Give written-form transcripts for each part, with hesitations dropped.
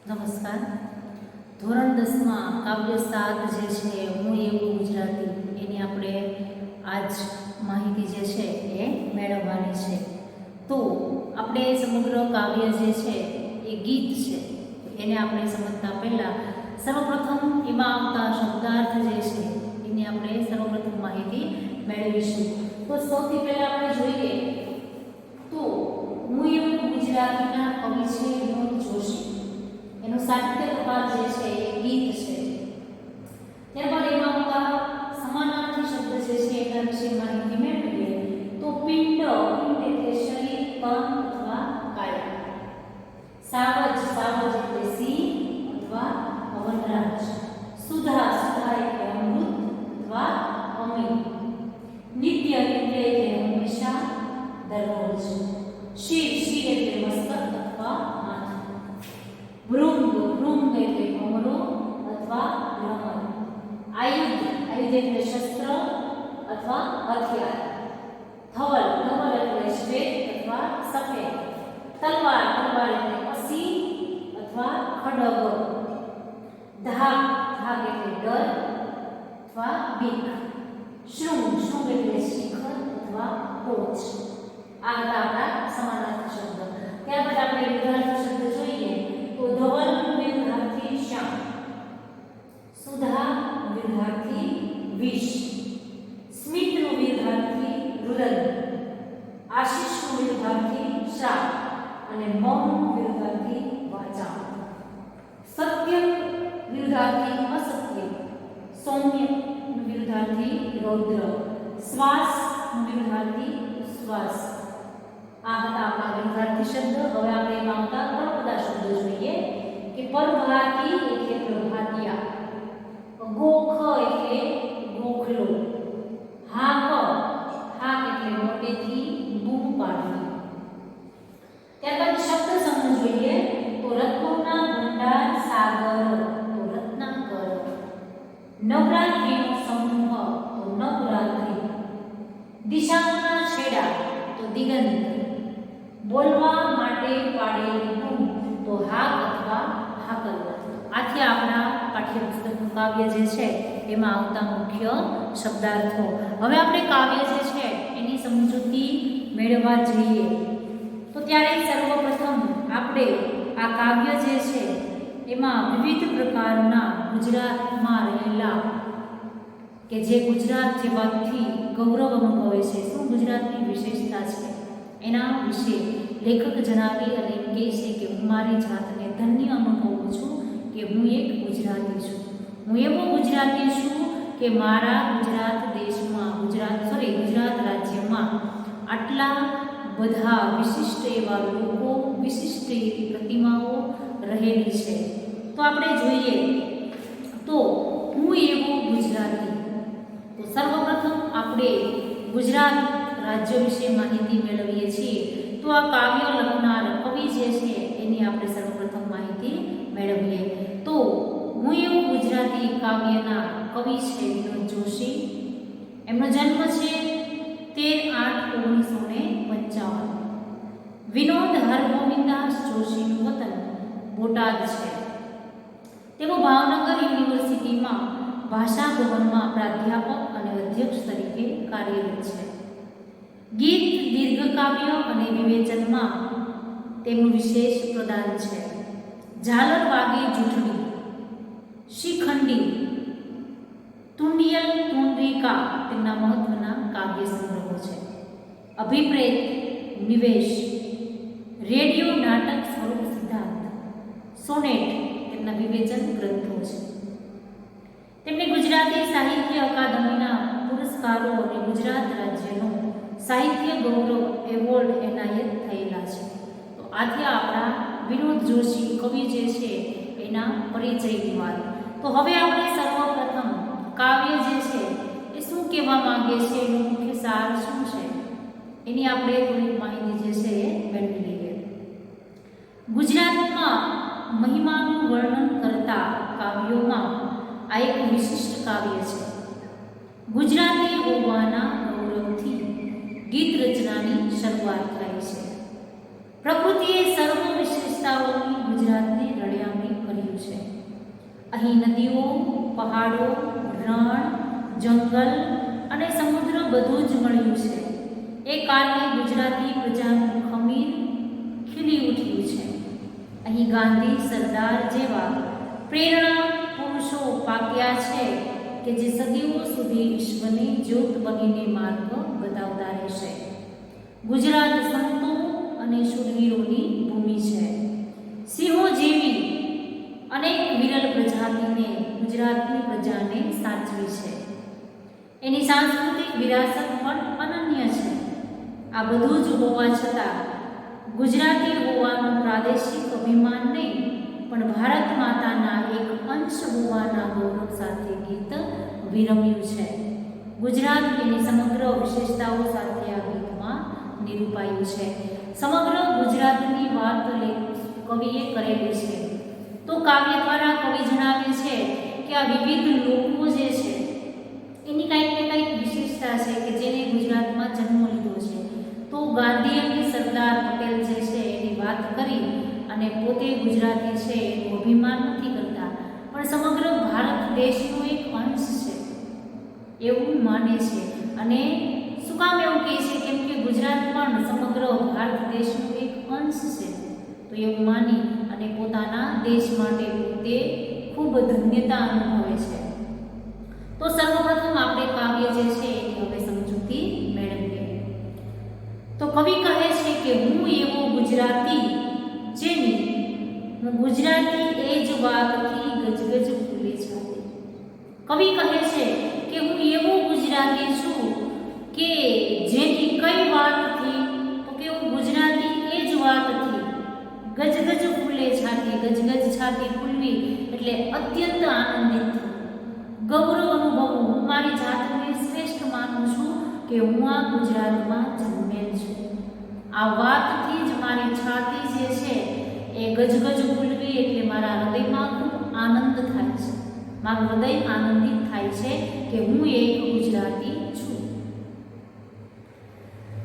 નમસ્કાર. ધોરણ 10 માં કાવ્ય 7 જે છે હું એવું ગુજરાતી એની આપણે આજ માહિતી જે છે એ મેળવવાની છે. તો આપણે સમગ્ર કાવ્ય જે છે એ ગીત છે, એને આપણે સમજતા પહેલાં સર્વપ્રથમ એમાં આવતા શબ્દાર્થ જે છે એની આપણે સર્વપ્રથમ માહિતી મેળવીશું. તો સૌથી પહેલાં આપણે જોઈએ તો હું એવું ગુજરાતીના કવિ છે વિનોદ જોશી, એનું સાહિત્ય પ્રકાર જે છે એ ગીત છે. ત્યારબાદ એમાં આવતા સમાનાર્થી શબ્દ જે છે એના વિશે માહિતી મેળવીએ તો પિંડ એટલે શરીર, તન અથવા કાયા. સાવજ એટલે સિંહ અથવા વનરાજ. સુધા એટલે અમૃત અથવા અમી. નિત્ય એટલે હંમેશા, દરરોજ. શિર એટલે મસ્તક અથવા માથું. ભૃંગ એટલે ભમરો અથવા ભ્રમર. આયુધ એટલે શસ્ત્ર અથવા હથિયાર. ધવલ એટલે શ્વેત અથવા સફેદ. તલવાર એટલે અસી અથવા ખડગ. ધાક એટલે ડર અથવા બીક. શૃંગ એટલે શિખર અથવા ટોચ. આ હતા આપણા સમાનાર્થી શબ્દ. ત્યારબાદ આપણે વિરુદ્ધાર્થી શબ્દ જોઈએ તો ધવલનું વિરુદ્ધાર્થી શ્યામ, સુધા વિરુદ્ધાર્થી વિષ, સ્મિતનું વિરુદ્ધાર્થી રુદન, આશીષનું વિરુદ્ધાર્થી શ્રાપ અને મૌનનું વિરુદ્ધાર્થી વાચા. સત્ય વિરુદ્ધાર્થી અસત્ય, સૌમ્યનું વિરુદ્ધાર્થી રૌદ્ર, શ્વાસનું વિરુદ્ધાર્થી ઉશ્વાસ. આ હતા આપણા વિરુદ્ધાર્થી શબ્દ. હવે આપણે એમાં આવતા ઘણા બધા શબ્દો જોઈએ કે પરભાતી એટલે પ્રભાતિયા, ગોખ એટલે ગોખલો, હાક એટલે મોટેથી બૂમ પાડવી. ત્યારબાદ શબ્દ સમૂહ જોઈએ તો રત્નોના ભંડાર સાગર તો રત્નાકર, નવરાત્રિનો સમૂહ તો નવરાત્રિ, દિશાઓના છેડા તો દિગંત, બોલવા માટે પાડેલી બૂમ તો હાક અથવા હાકલ. આથી આપણા પાઠ્યપુસ્તકનું કાવ્ય જે છે એમાં આવતા મુખ્ય શબ્દાર્થો. હવે આપણે કાવ્ય જે છે એની સમજૂતી મેળવવા જઈએ તો ત્યારે સર્વપ્રથમ આપણે આ કાવ્ય જે છે એમાં વિવિધ પ્રકારના ગુજરાતમાં રહેલા કે જે ગુજરાત જેવાથી ગૌરવ અનુભવે છે, શું ગુજરાતની વિશેષતા છે એના વિશે લેખક જણાવી અને એમ કહે છે કે હું મારી જાતને ધન્ય અનુભવું છું કે હું એક ગુજરાતી છું. હું એવો ગુજરાતી છું કે મારા ગુજરાત દેશમાં ગુજરાત રાજ્યમાં આટલા બધા વિશિષ્ટ એવા લોકો, વિશિષ્ટ એવી પ્રતિમાઓ રહેલી છે. તો આપણે જોઈએ તો હું એવો ગુજરાતી. તો સર્વપ્રથમ આપણે ગુજરાત રાજ્ય વિશે માહિતી મેળવીએ છીએ. તો આ કાવ્ય લખનાર કવિ જે છે એની આપણે સર્વપ્રથમ માહિતી મેળવીએ તો હું એવું ગુજરાતી કાવ્યના કવિ છે વિનોદ જોશી. એમનો જન્મ છે 13/8/1955. વિનોદ હરગોવિંદાસ જોશીનું વતન બોટાદ છે. તેઓ ભાવનગર યુનિવર્સિટીમાં ભાષા ભવનમાં પ્રાધ્યાપક અને અધ્યક્ષ તરીકે કાર્યરત છે. ગીત, દીર્ઘકાવ્ય અને વિવેચનમાં તેમનું વિશેષ પ્રદાન છે. ઝાલર વાગે જૂઠડી, શિખંડી, તુંડિયલ તુંડ્રિકા તેમના મહત્વના કાવ્ય સંગ્રહો છે. અભિપ્રેત, નિવેશ, રેડિયો નાટક સ્વરૂપ સિદ્ધાંત, સોનેટ તેમના વિવેચન ગ્રંથો છે. તેમને ગુજરાતી સાહિત્ય અકાદમીના પુરસ્કારો અને ગુજરાત રાજ્યનો સાહિત્ય ગૌરવ એવોર્ડ એનાયત થયેલા છે. તો આથી આપણા વિનોદ જોશી કવિ જે છે એના પરિચયની વાત. તો હવે આપણે સર્વપ્રથમ કાવ્ય જે છે એ શું કહેવા માંગે છે, એનું મુખ્ય સાર શું છે એની આપણે થોડીક માહિતી જે છે એ મેળવી લઈએ. ગુજરાતમાં મહિમાનું વર્ણન કરતા કાવ્યોમાં આ એક વિશિષ્ટ કાવ્ય છે. ગુજરાતી હોવાના ગૌરવથી ગીત રચનાની શરૂઆત થાય છે. પ્રકૃતિએ સર્વ વિશેષતાઓની ગુજરાતને રળિયામણી રહ્યું છે. અહીં નદીઓ, પહાડો, રણ, જંગલ અને સમુદ્ર બધું જ મળ્યું છે. એ કારણે ગુજરાતી પ્રજાનું ખમીર ખીલી ઉઠ્યું છે. અહીં ગાંધી, સરદાર જેવા પ્રેરણા પુરુષો પાક્યા છે કે જે સદીઓ સુધી વિશ્વની જ્યોત બનીને માર્ગ બતાવતા રહેશે. ગુજરાત સંતો અને શૂરવીરોની ભૂમિ છે. સિંહો જેવી અનેક વિરલ પ્રજાતિને ગુજરાતની પ્રજાને સાચવી છે. એની સાંસ્કૃતિક વિરાસત પણ અનન્ય છે. આ બધું જ હોવા છતાં ગુજરાતી હોવાનું પ્રાદેશિક અભિમાન નહીં, પણ ભારત માતાના એક અંશ હોવાના ગૌરવ સાથે ગીત વિરમ્યું છે. ગુજરાત એની સમગ્ર વિશેષતાઓ સાથે આ ગીતમાં નિરૂપાયું છે. સમગ્ર ગુજરાતની વાત કવિએ કરેલી છે. તો કાવ્ય દ્વારા કવિ જણાવે છે કે આ વિવિધ લોકો જે છે એની કંઈક ને કંઈક વિશેષતા છે કે જેને ગુજરાતમાં જન્મ લીધો છે. તો ગાંધી અને સરદાર પટેલ જે છે એની વાત કરી અને પોતે ગુજરાતી છે એનું અભિમાન નથી કરતા, પણ સમગ્ર ભારત દેશનો એક અંશ છે એવું માને છે. અને શું કામ એવું કહે છે? કેમ કે ગુજરાત પણ સમગ્ર ભારત દેશનો એક અંશ છે. તો એવું માની અને પોતાના દેશ માટે પોતે ખૂબ ધન્યતા અનુભવે છે. તો સર્વપ્રથમ આપણે કાવ્ય જે છે એની હવે સમજૂતી મેળવીએ. તો કવિ કહે છે કે હું એવો ગુજરાતી જેની હું ગુજરાતી એ જ વાતથી ગજગજ ફૂલે છાતી. કવિ કહે છે કે હું એવો ગુજરાતી છું કે જેની કઈ વાતથી, તો કે હું ગુજરાતી એ જ વાતથી ગજગજ ફૂલે છાતી. ગજગજ છાતી ફૂલવી એટલે અત્યંત આનંદિત થવું, ગૌરવ અનુભવવું. હું મારી જાતને શ્રેષ્ઠ માનું છું કે હું આ ગુજરાતમાં જન્મેલ છું. આ વાતથી જ મારી છાતી જે છે એ ગજગજ ફૂલવી એટલે મારા હૃદયમાં ખૂબ આનંદ થાય છે. મારું હૃદય આનંદિત થાય છે કે હું એક ગુજરાતી છું.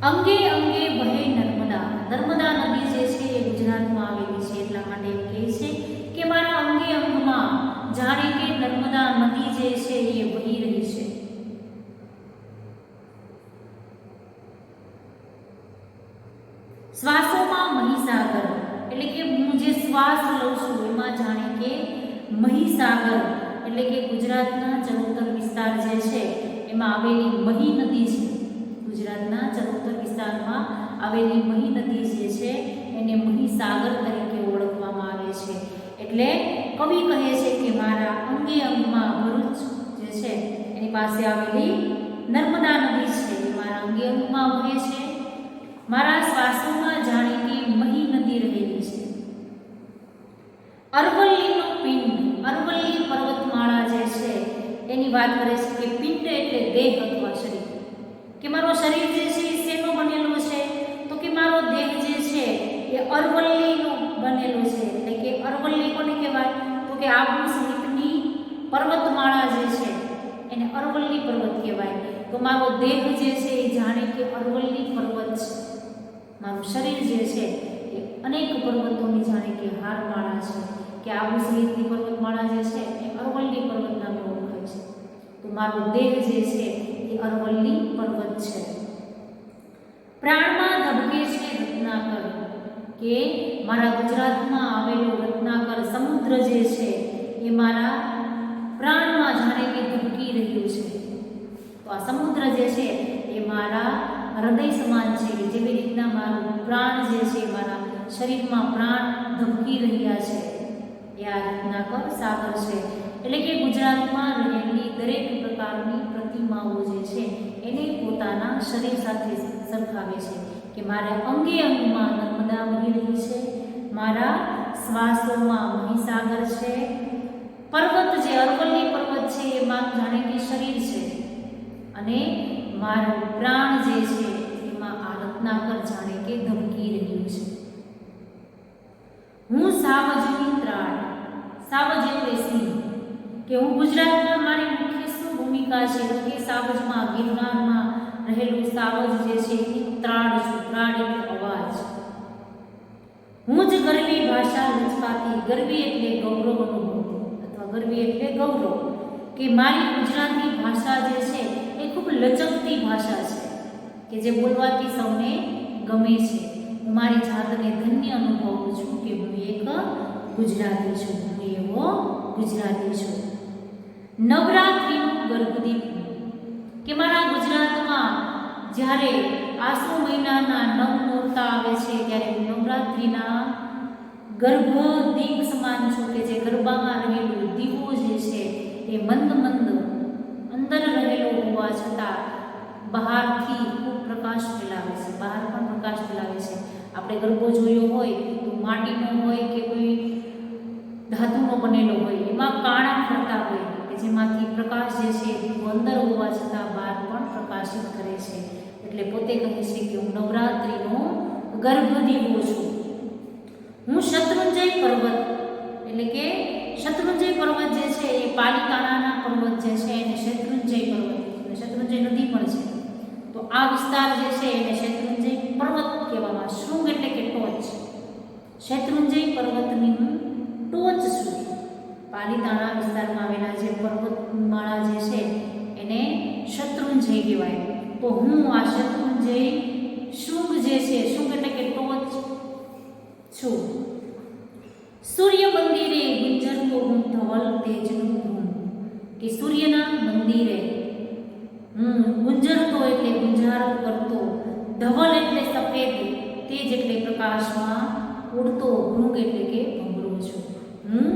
અંગે અંગે વહે નર્મદા. નર્મદા નદી જે છે એ ગુજરાતમાં આવેલી છે, એટલા માટે એમ કહે છે કે મારા અંગે અંગમાં જાણે કે નર્મદા નદી જે છે એ વહી રહી છે. શ્વાસોમાં મહીસાગર એટલે કે હું જે શ્વાસ લઉં છું એમાં જાણે કે મહીસાગર એટલે કે ગુજરાતના ચરોતર વિસ્તાર જે છે એમાં આવેલી મહી નદી છે. ગુજરાતના ચરોતર વિસ્તારમાં આવેલી મહી નદી જે છે એને મહીસાગર તરીકે ઓળખવામાં આવે છે. એટલે કવિ કહે છે કે મારા અંગે અંગમાં ભરૂચ જે છે એની પાસે આવેલી નર્મદા નદી છે એ મારા અંગે અંગમાં વહે છે. મારા શ્વાસોમાં જાણીતી મહી નદી રહેલી છે. અરવલ્લીનો પિંડ, અરવલ્લી પર્વતમાળા જે છે એની વાત કરે છે કે પિંડ એટલે દેહ અથવા શરીર. કે મારો શરીર જે છે એ શેનો બનેલો છે? તો કે મારો દેહ જે છે એ અરવલ્લીનો બનેલો છે. એટલે કે અરવલ્લી કોને કહેવાય? તો કે આબુ સહિતની પર્વતમાળા જે છે એને અરવલ્લી પર્વત કહેવાય. તો મારો દેહ જે છે એ જાણે કે અરવલ્લી પર્વત છે. મારું શરીર જે છે એ અનેક પર્વતોની જાણે કે હારમાળા છે. કે આબુ સહિતની પર્વતમાળા જે છે એ અરવલ્લી પર્વત નામે ઓળખાય છે. તો મારો દેહ જે છે એ અરવલ્લી પર્વત છે. પ્રાણમાં ધબકે છે રત્નાકર. કે મારા ગુજરાતમાં આવેલો રત્નાકર સમુદ્ર જે છે એ મારા પ્રાણમાં જાણે કે ધબકી રહ્યું છે. તો આ સમુદ્ર જે છે એ મારા હૃદય સમાન છે. જેવી રીતના મારું પ્રાણ જે છે મારા શરીરમાં પ્રાણ ધબકી રહ્યા છે એ આ રત્નાકર સાગર છે. એટલે કે ગુજરાતમાં રહેલી દરેક પ્રકારની પ્રતિમાઓ જે છે એને પોતાના શરીર સાથે સરખાવે છે કે મારા અંગે અંગમાં નર્મદા વહી રહી છે, મારા શ્વાસોમાં મહીસાગર છે, પર્વત જે અરવલ્લી પર્વત છે એ મારું જાણે કે શરીર છે, અને મારું પ્રાણ જે છે એમાં આ રત્નાકર જાણે કે ધબકી રહ્યું છે. હું સાવજની ત્રાળ. સાવજ એટલે સિંહ. કે હું ગુજરાતમાં મારી મુખ્ય શું ભૂમિકા છે? તો કે સાવજમાં ગિરનારમાં રહેલું સાવજ જે છે એ ત્રાળ છું. ત્રાળ એટલે અવાજ. હું જ ગરવી ભાષા લચકાતી, ગરવી એટલે ગૌરવ અનુભવતી અથવા ગરવી એટલે ગૌરવ, કે મારી ગુજરાતી ભાષા જે છે એ ખૂબ લચકતી ભાષા છે કે જે બોલવાથી સૌને ગમે છે. હું મારી જાતને ધન્ય અનુભવું છું કે હું એક ગુજરાતી છું, હું એવો ગુજરાતી છું. નવરાત્રિનું ગર્ભદીપ, કે મારા ગુજરાતમાં જ્યારે આસો મહિનાના નવ નોરતા આવે છે ત્યારે હું નવરાત્રિના ગર્ભદીપ સમાન છું કે જે ગરબામાં રહેલું દીવો જે છે એ મંદ મંદ અંદર રહેલો હોવા છતાં બહારથી ખૂબ પ્રકાશ ફેલાવે છે, બહાર પણ પ્રકાશ ફેલાવે છે. આપણે ગરબો જોયો હોય તો માટીનો હોય કે કોઈ ધાતુનો બનેલો હોય, એમાં કાણા ફરતા હોય કે જેમાંથી પ્રકાશ જે છે એ અંદર હોવા છતાં બહાર પણ પ્રકાશિત કરે છે. એટલે પોતે કહે છે કે હું નવરાત્રિનો ગર્ભદીવો છું. હું શત્રુંજય પર્વત, એટલે કે શત્રુંજય પર્વત જે છે એ પાલિતાણાના પર્વત જે છે એને શત્રુંજય પર્વત, શત્રુંજય નદી પણ છે, તો આ વિસ્તાર જે છે એને શત્રુંજય પર્વત કહેવામાં. શૃંગ એટલે કે ટોચ, શત્રુંજય પર્વતની હું ટોચ છું. પાલિતાણા વિસ્તારમાં આવેલા જે પર્વતમાળા જે છે એને શત્રુંજય કહેવાય. તો હું આ શત્રુંજય શૃંગ જે છે, શૃંગ એટલે કે ટોચ છું. સૂર્ય મંદિરે ગુંજરતો હું ધવલ તેજનું ધૂમ, કે સૂર્યના મંદિરે હું ગુંજરતો એટલે ગુંજારો કરતો, ધવલ એટલે સફેદ, તેજ એટલે પ્રકાશમાં ઉડતો, ભૃંગ એટલે કે ભમરો છું. હું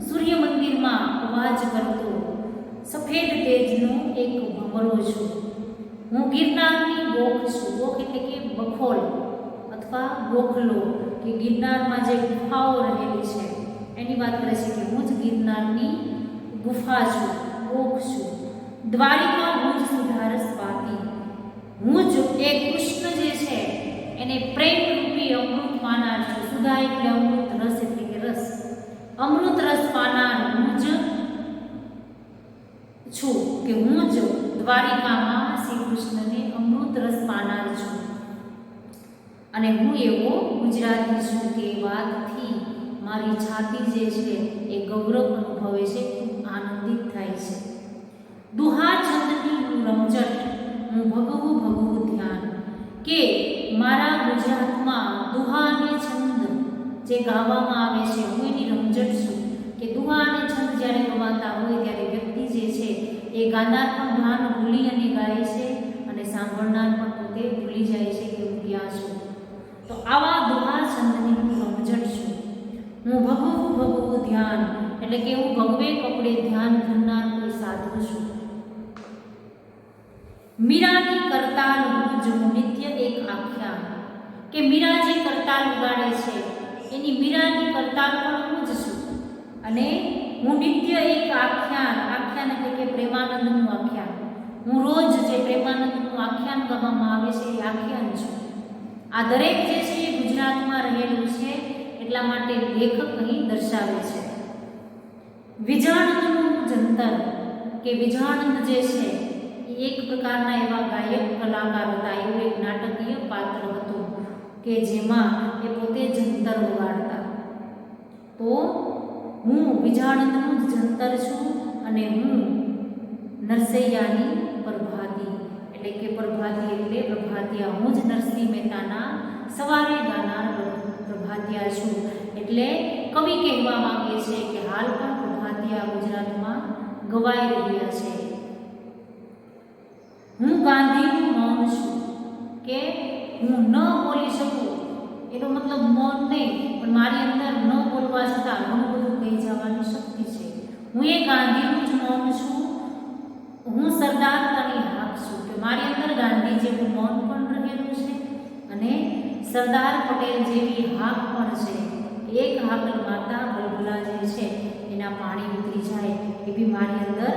સૂર્ય મંદિરમાં અવાજ કરતો સફેદ તેજનો એક ભમરો છું. હું ગિરનારની ગોખ છું. ગોખ એટલે કે બખોલ અથવા ગોખલો, કે ગિરનારમાં જે ગુફાઓ રહેલી છે એની વાત કરે છે કે હું જ ગિરનારની ગુફા છું, ગોખ છું. દ્વારિકા હું જ સુધારસ પાતી, હું જ એ કૃષ્ણ જે છે એને પ્રેમરૂપી અમૃત પાનાર છું. સુધા એટલે અમૃત, રસ એટલે કે રસ, અમૃત રસ પાનાર હું જ છું, કે હું જ દ્વારિકામાં શ્રી કૃષ્ણને અમૃત રસ પાનાર છું. અને હું એવો ગુજરાતી છું કે વાતથી મારી છાતી જે છે એ ગૌરવ અનુભવે છે, ખૂબ આનંદિત થાય છે. દુહા છંદની હું રમઝટ, હું ભગવું ભગવું ધ્યાન, કે મારા ગુજરાતમાં દુહા અને છંદ જે ગાવામાં આવે છે હું એની રમઝટ છું. કે દુહા અને છંદ જ્યારે ગવાતા હોય ત્યારે વ્યક્તિ જે છે એ ગાનાર પણ ભાન ભૂલી અને ગાય છે અને સાંભળનાર પણ પોતે ભૂલી જાય છે કે હું ક્યાં છું. તો આવા દુહા છંદની હું રમઝટ છું. હું ભગવું ભગવું ધ્યાન, એટલે કે હું ભગવે કપડે ધ્યાન ધરનાર કોઈ સાધુ છું. મીરાની કરતાલ હું જ હું નિત્ય એક આખ્યાન, કે મીરા જે કરતાલ ઉગાડે છે એની મીરાની કરતાલ પણ હું જ છું. અને હું નિત્ય એક આખ્યાન, આખ્યાન એટલે કે પ્રેમાનંદનું આખ્યાન, હું રોજ જે પ્રેમાનંદનું આખ્યાન કરવામાં આવે છે એ આખ્યાન છું. આ દરેક જે છે એ ગુજરાતમાં રહેલું છે એટલા માટે લેખક અહીં દર્શાવે છે. વિજાણંદનું જંતર, કે વિજાણંદ જે છે એ એક પ્રકારના એવા ગાયક કલાકાર હતા, એવું એક નાટકીય પાત્ર હતું કે જેમાં એ પોતે જંતર વગાડતા. તો હું વિજાણંદનું જ જંતર છું અને હું નરસૈયાની પ્રભાતી, એટલે કે પ્રભાતી એટલે પ્રભાતિયા, હું જ નરસિંહ મહેતાના સવારે ગાનાર પ્રભાતિયા છું. એટલે કવિ કહેવા માંગે છે કે હાલ પણ પ્રભાતિયા ગુજરાતમાં ગવાઈ રહ્યા છે. હું ગાંધીનું મૌન છું, કે હું ન બોલી શકું એનો મતલબ મૌન નહીં, પણ મારી અંદર ન બોલવા છતાં ઘણું બધું કહી જવાની શક્તિ છે. હું એ ગાંધીનું જ મૌન છું. હું સરદાર તની હાક છું, કે મારી અંદર ગાંધી જેવું મૌન પણ રહેલું છે અને સરદાર પટેલ જેવી હાક પણ છે. એક હાકલ માતા બલબલા જે છે એના પાણી ઉતરી જાય એવી મારી અંદર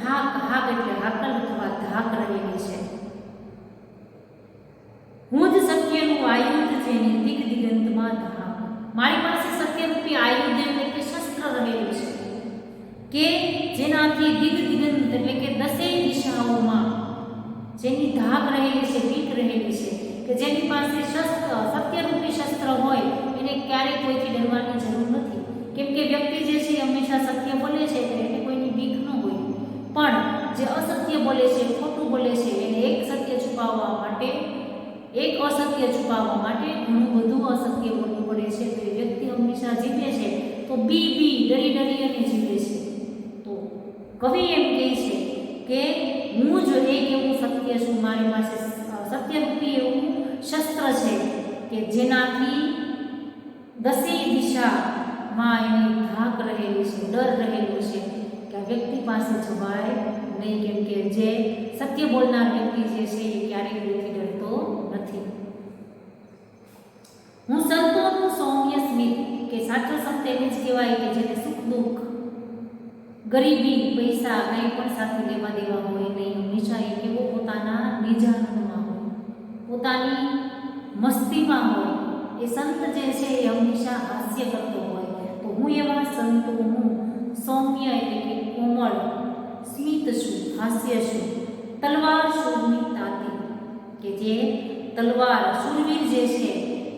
હાક, હાક એટલે હાકલ અથવા ધાક રહેલી છે. હું જ સત્યનું આયુધ જેની દિગ દિગંતમાં ધાક, મારી પાસે સત્યરૂપી આયુધ એટલે કે શસ્ત્ર રહેલું છે કે જેનાથી દિગ દિગંત એટલે કે દસેય દિશાઓમાં જેની ધાક રહેલી છે, પીક રહેલી છે, કે જેની પાસે શસ્ત્ર સત્યરૂપી શસ્ત્ર હોય એને એને ક્યારેય કોઈથી ડરવાની જરૂર નથી, કેમ કે વ્યક્તિ જે છે એ હંમેશા સત્ય બોલે છે તો એને કોઈની બીક ન હોય. પણ જે અસત્ય બોલે છે, ખોટું બોલે છે, એને એક સત્ય છુપાવવા માટે, એક અસત્ય છુપાવવા માટે ઘણું બધું અસત્ય બોલવું પડે છે. તો એ વ્યક્તિ હંમેશા જીતે છે તો બી ડરી અને જીવે છે. તો કવિ એમ કહે છે કે હું જ એક એવું સત્ય છું, મારી પાસે સત્યરૂપી એવું શસ્ત્ર છે કે જેનાથી દસેય દિશામાં એની ધાક રહેલી છે, ડર રહેલો છે કે આ વ્યક્તિ પાસે જવાય નહીં, કેમ કે જે સત્ય બોલનાર વ્યક્તિ જે છે એ ક્યારેય કોઈથી ડરતો નથી. હું સંતોનું સૌમ્ય સ્મિત, કે સાચો સંત એને જ કહેવાય કે જેને સુખ દુઃખ, ગરીબી, પૈસા કંઈ પણ સાથે લેવા દેવા હોય નહીં, હંમેશા એ કેવો પોતાના નિજાનંદમાં હોય, પોતાની મસ્તીમાં હોય. એ સંત જે છે એ હંમેશા હાસ્ય કરતો હોય. તો હું એવા સંતોનું સૌમ્ય એટલે કે કોમળ સ્મિત છું, હાસ્ય છું. તલવાર શૂરની તાતી, કે જે તલવાર શૂરવીર જે છે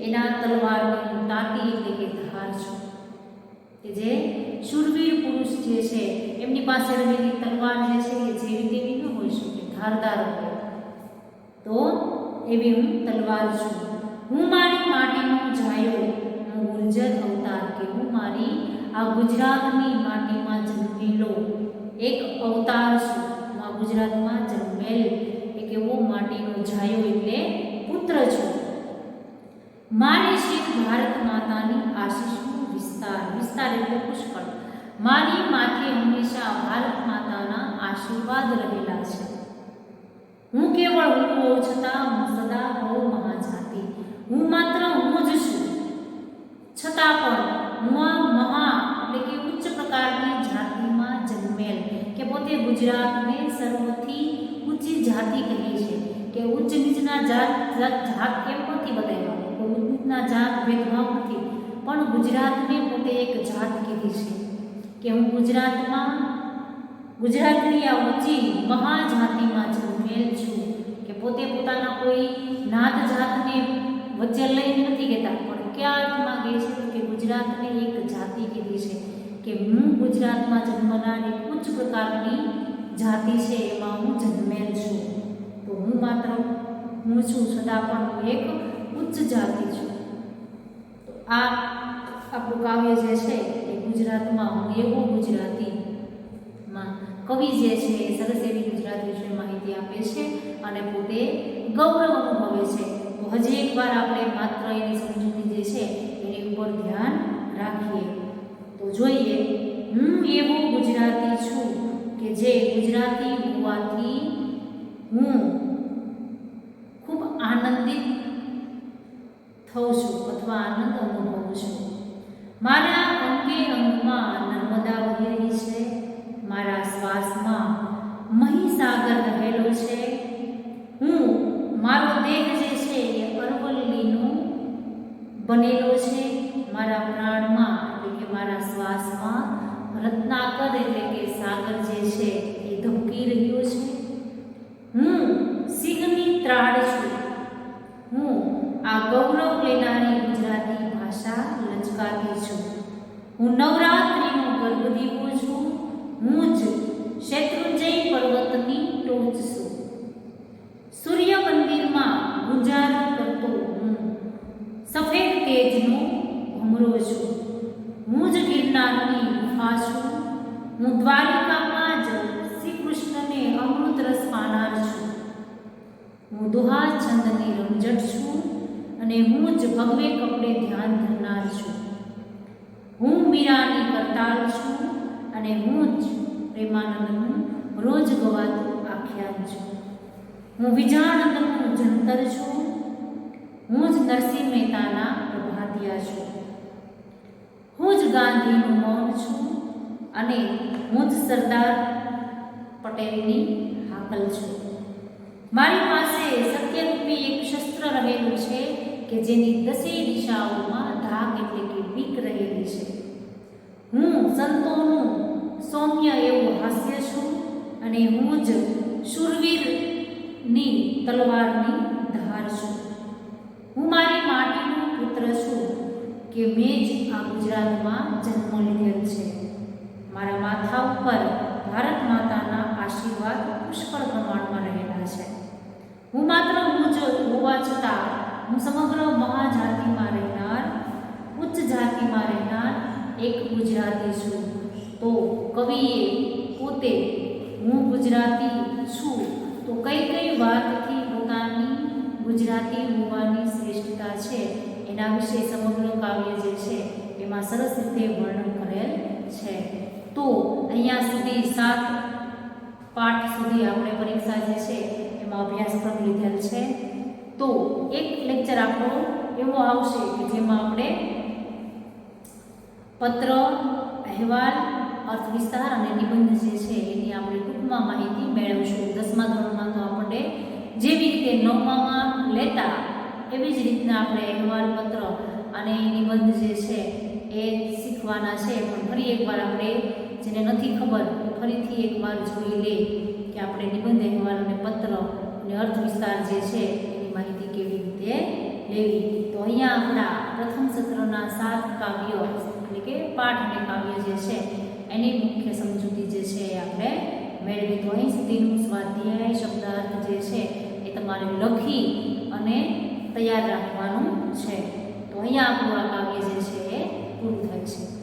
એના તલવારની તાતી એટલે કે ધાર છું. કે જે શૂરવીર પુરુષ જે છે એમની પાસે રહેલી તલવાર જે છે એ જેવી તેવી ન હોઈ શકે, ધારદાર હોય. તો એવી હું તલવાર છું. હું મારી માટીનો છાયો, હું ગુર્જર અવતાર, કે હું મારી આ ગુજરાતની માટીમાં જન્મેલો એક અવતાર છું. હું આ ગુજરાતમાં જન્મેલ એક એવો માટીનો છાયો એટલે પુત્ર છું. મારી શીખ ભારત માતાની આશીષનું વિસ્તાર એટલે પુષ્કળ. મારી માથે હંમેશા ભારત માતાના આશીર્વાદ રહેલા છે. હું કેવળ હું હોઉં છતાં હું સદા હોઉં મહાજાતિ. હું માત્ર હું જ છું, છતાં પણ હું આ મહા એટલે કે ઉચ્ચ પ્રકારની જાતિમાં જન્મેલ, કે પોતે ગુજરાતને સર્વથી ઊંચી જાતિ કહે છે. કે ઉચ્ચ નીચના જાત કેમ નથી બતાવ્યા, કોઈ નીચના જાત ભેદભાવ નથી, પણ ગુજરાતને પોતે એક જાત કીધી છે કે હું ગુજરાતની આ ઊંચી મહાજાતિમાં જન્મેલ છું. કે પોતે પોતાના કોઈ નાત જાતને વચ્ચે લઈને નથી કહેતા, પણ કયા અર્થમાં કહે છે તો કે ગુજરાતને એક જાતિ કીધી છે કે હું ગુજરાતમાં જન્મનાર એક ઉચ્ચ પ્રકારની જાતિ છે એમાં હું જન્મેલ છું. તો હું માત્ર હું છું, છતાં પણ હું એક ઉચ્ચ જાતિ છું. તો આ આપણું કાવ્ય જે છે એ ગુજરાતમાં હું એવો ગુજરાતીમાં કવિ જે છે એ સરસ એવી ગુજરાત વિશે માહિતી આપે છે અને પોતે ગૌરવ અનુભવે છે. તો હજી એકવાર આપણે માત્ર એની સમજૂતી જે છે એની ઉપર ધ્યાન રાખીએ. તો જોઈએ, હું એવો ગુજરાતી છું કે જે ગુજરાતી હોવાથી હું ખૂબ આનંદિત થઉં છું અથવા આનંદ અનુભવું છું. મારા અંગે અંગમાં નર્મદા વહેલી છે, મારા શ્વાસમાં મહીસાગર રહેલો છે. હું મારો દેહ જે છે એ અરવલ્લીનો બનેલો છે. મારા પ્રાણમાં એટલે કે મારા શ્વાસમાં રત્નાકર એટલે કે સાગર જે છે એ ધબકી રહ્યો છે. હું સિંહની ત્રાડ છું. હું આ ગૌરવ લેનારી ગુજરાતી ભાષા લચકાતી છું. હું નવરાત્રિનો ગર્ભદીવો છું. હું જ શેત્રુંજય પર્વતની ટોચ છું. સૂર્ય મંદિરમાં ગુંજારો કરતો હું સફેદ તેજનો ભમરો છું. હું જ ગિરનારની ગુફા છું. હું દ્વારિકામાં જ શ્રી કૃષ્ણને અમૃત રસ પાનાર છું. હું દુહા છંદની રમઝટ છું અને હું જ ભગવે કપડે ધ્યાન ધરનાર છું. હું મીરાની કરતાલ છું અને હું જ પ્રેમાનંદનું રોજ ગવાતું આખ્યાન છું. હું વિજાણંદનું જંતર છું. હું જ નરસિંહ મહેતાના પ્રભાતિયા છું. હું જ ગાંધીનું મૌન છું અને હું જ સરદાર પટેલની હાકલ છું. મારી પાસે સત્યરૂપી એક શસ્ત્ર રહેલું છે કે જેની દસેય દિશાઓમાં ધાક એટલે કે બીક રહેલી છે. હું સંતોનું સૌમ્ય એવું હાસ્ય છું અને હું જ શૂરવીરની તલવારની ધાર છું. હું મારી માટીનો પુત્ર છું. કે મેં જ આ ગુજરાતમાં જન્મ લીધેલ છે. મારા માથા ઉપર ભારત માતાના આશીર્વાદ પુષ્કળ પ્રમાણમાં રહેલા છે. હું માત્ર હું જ હોવા છતાં હું સમગ્ર મહાજાતિમાં રહેનાર, ઉચ્ચ જાતિમાં રહેનાર એક ગુજરાતી છું. તો કવિએ પોતે હું ગુજરાતી છું તો કઈ કઈ વાતથી પોતાની ગુજરાતી હોવાની શ્રેષ્ઠતા છે એના વિશે સમગ્ર કાવ્ય જે છે એમાં સરસ રીતે વર્ણન કરેલ છે. તો અહીંયા સુધી 7 પાઠ સુધી આપણે પરીક્ષા જે છે એમાં અભ્યાસક્રમ લીધેલ છે. તો એક લેક્ચર આપણો એવો આવશે કે જેમાં આપણે પત્ર, અહેવાલ, અર્થ વિસ્તાર અને નિબંધ જે છે એની આપણે ટૂંકમાં માહિતી મેળવશું. 10મા ધોરણમાં તો આપણે જેવી રીતે 9મામાં લેતા એવી જ રીતના આપણે અહેવાલ, પત્ર અને નિબંધ જે છે એ શીખવાના છે. પણ ફરી એકવાર આપણે જેને નથી ખબર ફરીથી એકવાર જોઈ લે કે આપણે નિબંધ, અહેવાલ અને પત્ર અને અર્થ વિસ્તાર જે છે એની માહિતી કેવી રીતે લેવી. તો અહીંયા આપણા પ્રથમ સત્રના 7 કાવ્યો એટલે કે પાઠ અને કાવ્ય જે છે એની મુખ્ય સમજૂતી જે છે એ આપણે મેળવી. તો અહીં સુધીનું સ્વાધ્યાય, શબ્દાર્થ જે છે એ તમારે લખી અને તૈયાર રાખવાનું છે. તો અહીંયા આપણું આ કાવ્ય જે છે એ પૂરું થાય છે.